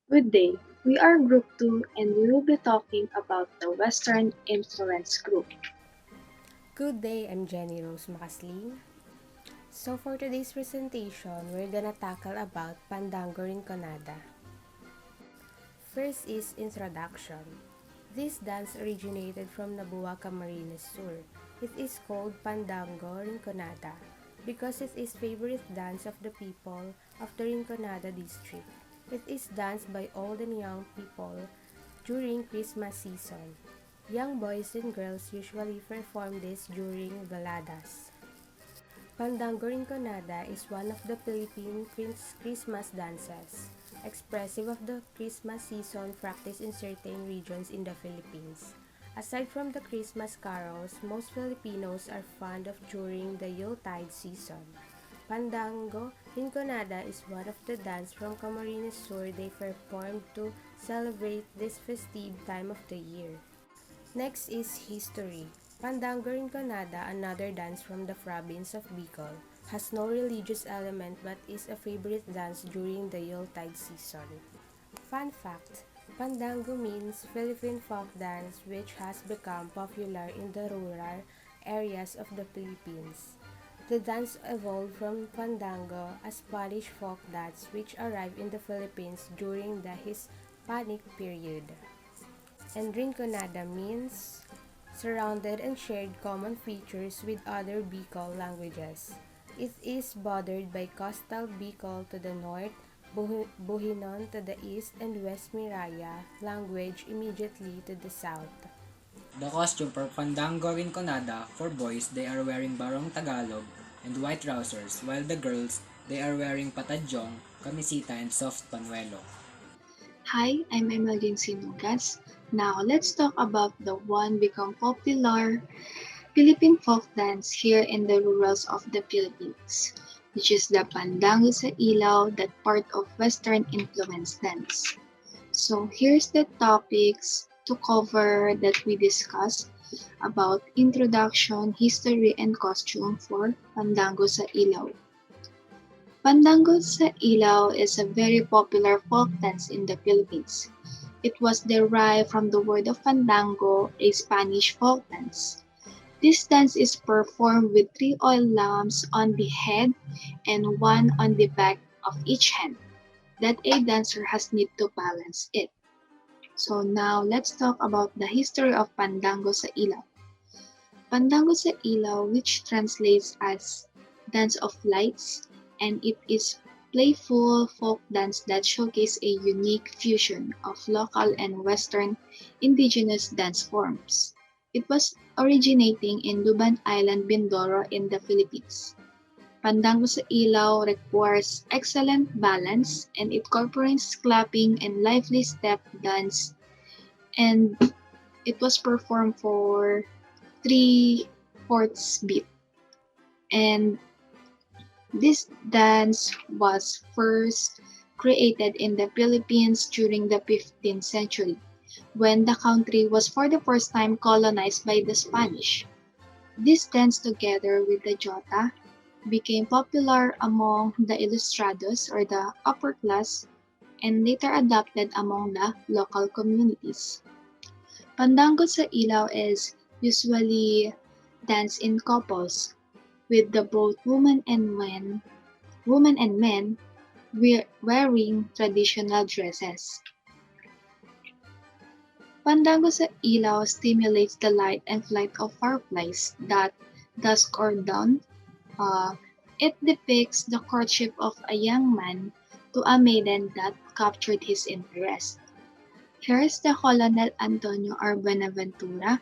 Good day. We are Group 2 and we will be talking about the Western Influence Group. Good day, I'm Jenny Rose MACASLING. So for today's presentation, we're gonna tackle about Pandanggo Rinconada. First is introduction. This dance originated from Nabua, Camarines Sur. It is called Pandanggo Rinconada because it is favorite dance of the people of the Rinconada district. It is danced by old and young people during Christmas season. Young boys and girls usually perform this during veladas. Pandanggo Rinconada is one of the Philippine Christmas dances, expressive of the Christmas season practiced in certain regions in the Philippines. Aside from the Christmas carols, most Filipinos are fond of during the Yuletide season. Pandanggo Rinconada is one of the dance from Camarines Sur they performed to celebrate this festive time of the year. Next is history. Pandanggo Rinconada, another dance from the province of Bicol, has no religious element but is a favorite dance during the Yuletide season. Fun fact, Pandango means Philippine folk dance which has become popular in the rural areas of the Philippines. The dance evolved from Fandango, a Spanish folk dance which arrived in the Philippines during the Hispanic period. And Rinconada means surrounded and shared common features with other Bicol languages. It is bordered by coastal Bicol to the north, Buhinon to the east, and West Miraya language immediately to the south. The costume for Fandango Rinconada, for boys, they are wearing barong Tagalog and white trousers, while the girls, they are wearing patadyong, kamisita, and soft panuelo. Hi, I'm Emergency Nugas. Now let's talk about the one become popular Philippine folk dance here in the rurals of the Philippines, which is the Pandango sa Ilaw, that part of Western influence dance. So here's the topics to cover that we discussed about introduction, history, and costume for Pandango sa Ilaw. Pandanggo sa Ilaw is a very popular folk dance in the Philippines. It was derived from the word of fandango, a Spanish folk dance. This dance is performed with three oil lamps on the head and one on the back of each hand that a dancer has need to balance it. So now let's talk about the history of Pandango sa Ilaw. Pandanggo sa Ilaw, which translates as Dance of Lights, and it is playful folk dance that showcase a unique fusion of local and Western indigenous dance forms. It was originating in Luban Island, Mindoro in the Philippines. Pandanggo sa Ilaw requires excellent balance and it incorporates clapping and lively step dance, and it was performed for 3/4 beat. And this dance was first created in the Philippines during the 15th century, when the country was for the first time colonized by the Spanish. This dance, together with the jota, became popular among the ilustrados or the upper class and later adopted among the local communities. Pandango sa Ilaw is usually danced in couples, with the both women and men wearing traditional dresses. Pandango sa Ilaw stimulates the light and flight of fireflies that dusk or dawn. Uh, it depicts the courtship of a young man to a maiden that captured his interest. Here is the Colonel Antonio R. Buenaventura,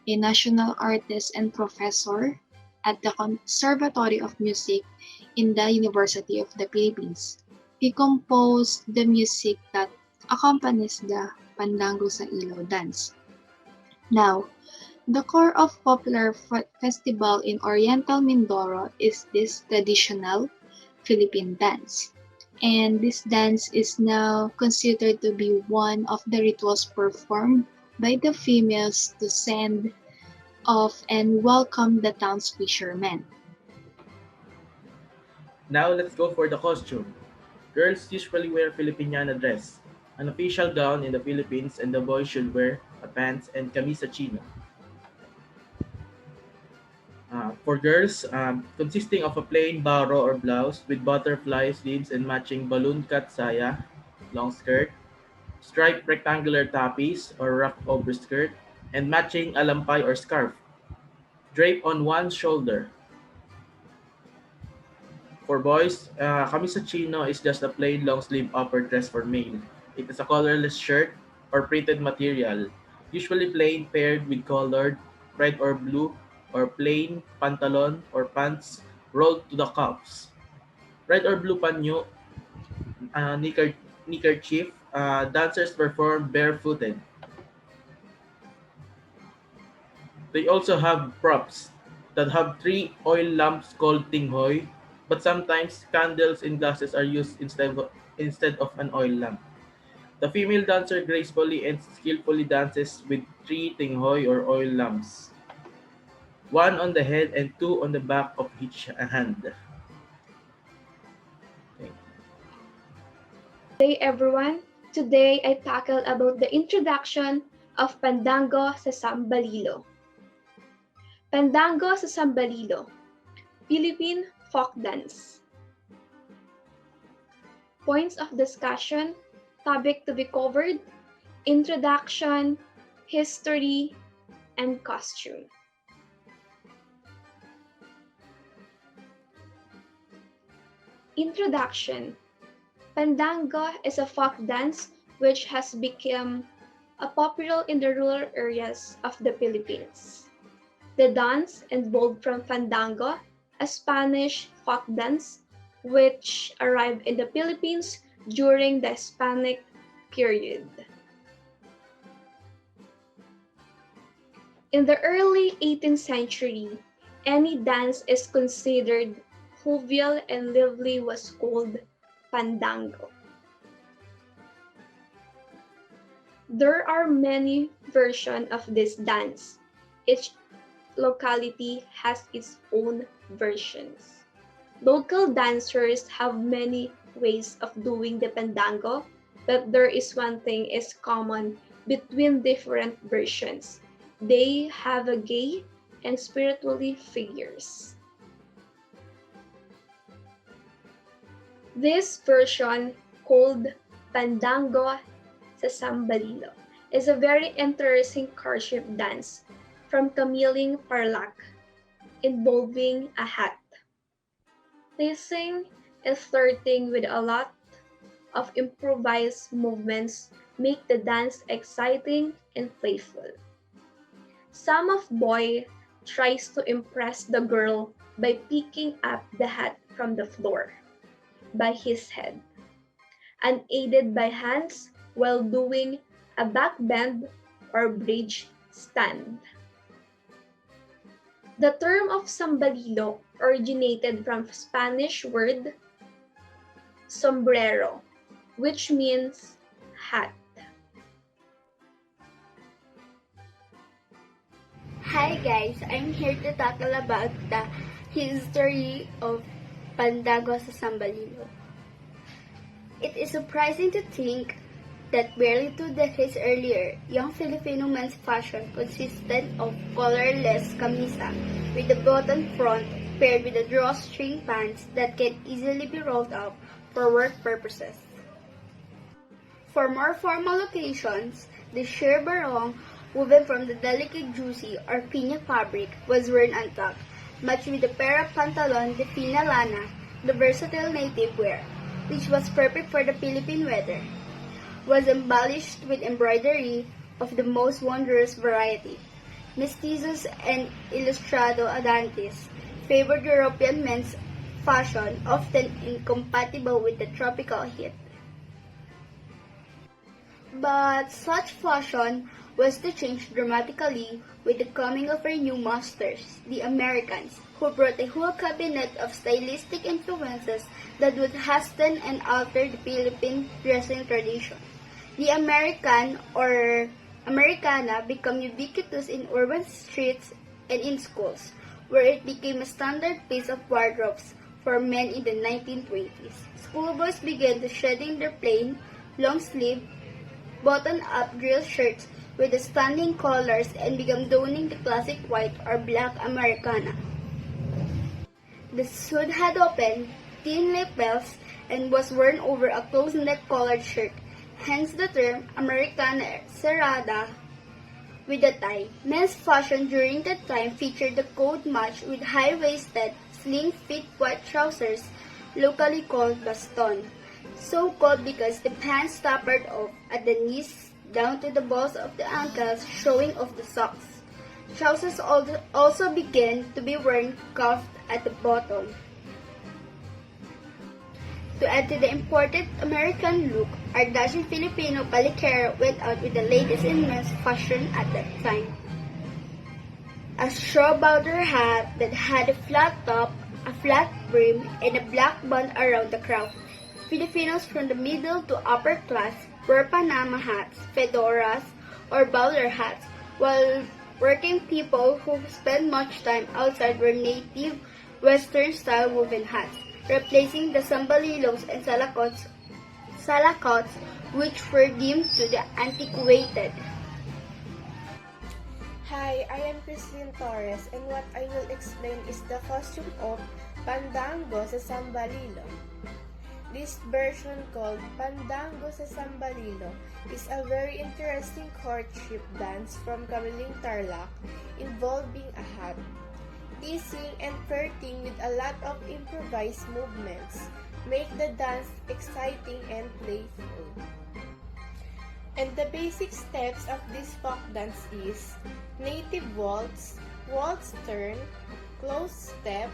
a national artist and professor at the Conservatory of Music in the University of the Philippines. He composed the music that accompanies the Pandango sa Ilaw dance. Now, the core of popular festival in Oriental Mindoro is this traditional Philippine dance. And this dance is now considered to be one of the rituals performed by the females to send off and welcome the town's fishermen. Now let's go for the costume. Girls usually wear Filipiniana dress. an official gown in the Philippines, and the boys should wear a pants and camisa chino. For girls, consisting of a plain baro or blouse with butterfly sleeves and matching balloon cut saya, long skirt, striped rectangular tapis or rough overskirt, and matching alampay or scarf, drape on one shoulder. For boys, camisa chino is just a plain long sleeve upper dress for male. It is a colorless shirt or printed material, usually plain paired with colored red or blue or plain pantalon or pants rolled to the cuffs. Red or blue panyo, knicker dancers perform barefooted. They also have props that have three oil lamps called tinghoy, but sometimes candles in glasses are used instead of an oil lamp. The female dancer gracefully and skillfully dances with three tinghoy or oil lamps, one on the head and two on the back of each hand. Okay. Hey everyone! Today I tackle about the introduction of Pandanggo sa Sambalilo. Pandanggo sa Sambalilo, Philippine folk dance. Points of discussion, topic to be covered, introduction, history, and costume. Introduction. Pandanggo is a folk dance which has become popular in the rural areas of the Philippines. The dance evolved from Fandango, a Spanish folk dance which arrived in the Philippines during the Hispanic period. In the early 18th century, any dance is considered jovial and lively was called Pandanggo. There are many versions of this dance. Each locality has its own versions. Local dancers have many ways of doing the Pandanggo, but there is one thing is common between different versions. They have a gay and spiritually figures. This version, called Pandanggo sa Sambalilo, is a very interesting courtship dance from Kamiling Parlak, involving a hat. Teasing and flirting with a lot of improvised movements make the dance exciting and playful. Some of boy tries to impress the girl by picking up the hat from the floor by his head, unaided by hands while doing a back bend or bridge stand. The term of Sambalilo originated from Spanish word sombrero, which means hat. Hi guys, I'm here to tackle about the history of Pandanggo sa Sambalilo. It is surprising to think that barely 2 decades earlier, young Filipino men's fashion consisted of colorless camisa with a button front paired with a drawstring pants that can easily be rolled up for work purposes. For more formal occasions, the sheer barong woven from the delicate juicy or piña fabric was worn on top, matched with a pair of pantalon de fina lana, the versatile native wear, which was perfect for the Philippine weather, was embellished with embroidery of the most wondrous variety. Mestizos and ilustrado adantes favored European men's fashion, often incompatible with the tropical heat. But such fashion was to change dramatically with the coming of our new masters, the Americans, who brought a whole cabinet of stylistic influences that would hasten and alter the Philippine dressing tradition. The American or Americana became ubiquitous in urban streets and in schools, where it became a standard piece of wardrobes for men in the 1920s. Schoolboys began to shedding their plain, long-sleeved, button-up drill shirts with the standing collars and began donning the classic white or black Americana. The suit had open, thin lapels and was worn over a close-neck collared shirt, hence the term Americana Cerrada with a tie. Men's fashion during that time featured the coat match with high-waisted, slim-fit white trousers, locally called baston. So called because the pants tapered off at the knees down to the balls of the ankles, showing off the socks. Trousers also began to be worn cuffed at the bottom. To add to the imported American look, our dashing Filipino palikero went out with the latest in men's fashion at that time. A straw bowler hat that had a flat top, a flat brim, and a black band around the crown. Filipinos from the middle to upper class wore Panama hats, fedoras, or bowler hats, while working people who spent much time outside wore native Western-style woven hats, replacing the Sambalilos and salacots, which were deemed to the antiquated. Hi, I am Christlyn TORRES, and what I will explain is the costume of Pandanggo sa Sambalilo. This version called Pandanggo sa Sambalilo is a very interesting courtship dance from Kabiling Tarlac involving a hat, teasing and flirting with a lot of improvised movements make the dance exciting and playful. And the basic steps of this folk dance is native waltz, waltz turn, close step,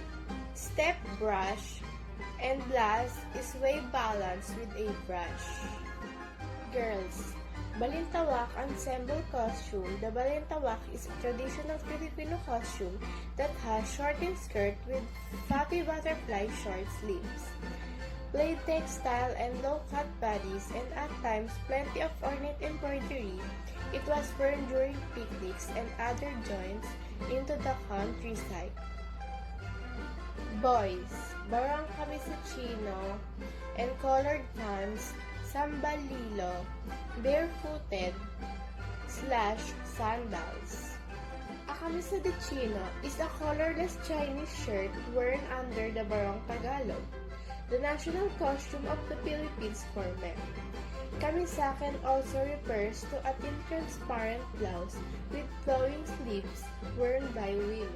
step brush, and last is wave balance with a brush. Girls, Balintawak ensemble costume. The balintawak is a traditional Filipino costume that has shortened skirt with fluffy butterfly short sleeves, plaid textile and low-cut bodies, and at times plenty of ornate embroidery. It was worn during picnics and other joints into the countryside. Boys, barang kamisachino and colored pants, sambalilo, barefooted, /sandals. A camisa de chino is a colorless Chinese shirt worn under the barong Tagalog, the national costume of the Philippines for men. Kamisa can also refers to a thin transparent blouse with flowing sleeves worn by women.